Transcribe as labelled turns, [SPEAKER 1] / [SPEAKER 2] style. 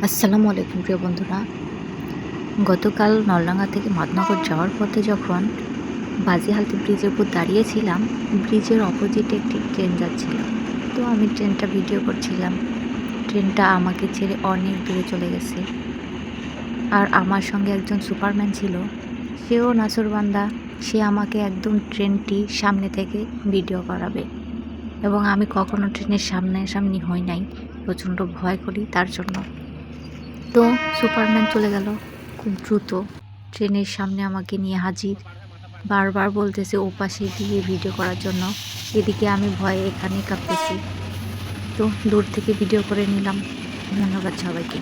[SPEAKER 1] আসসালামু আলাইকুম প্রিয় বন্ধুরা। গতকাল নলডাঙ্গা থেকে মাদনগর যাওয়ার পথে যখন বাজিহালতি ব্রিজের উপর দাঁড়িয়েছিলাম, ব্রিজের অপোজিটে একটি ট্রেন যাচ্ছিল। তো আমি ট্রেনটা ভিডিও করছিলাম। ট্রেনটা আমাকে ছেড়ে অনেক দূরে চলে গেছে। আর আমার সঙ্গে একজন সুপারম্যান ছিল, সেও নাছোড়বান্দা। সে আমাকে একদম ট্রেনটি সামনে থেকে ভিডিও করাবে, এবং আমি কখনো ট্রেনের সামনাসামনি হই নাই, প্রচণ্ড ভয় করি তার জন্য। তো সুপারম্যান চলে গেল খুব দ্রুত, ট্রেনের সামনে আমাকে নিয়ে হাজির। বারবার বলতেছে ওপাশে গিয়ে ভিডিও করার জন্য। এদিকে আমি ভয়ে এখানেই কাঁপতেছি। তো দূর থেকে ভিডিও করে নিলাম। ধন্যবাদ সবাইকে।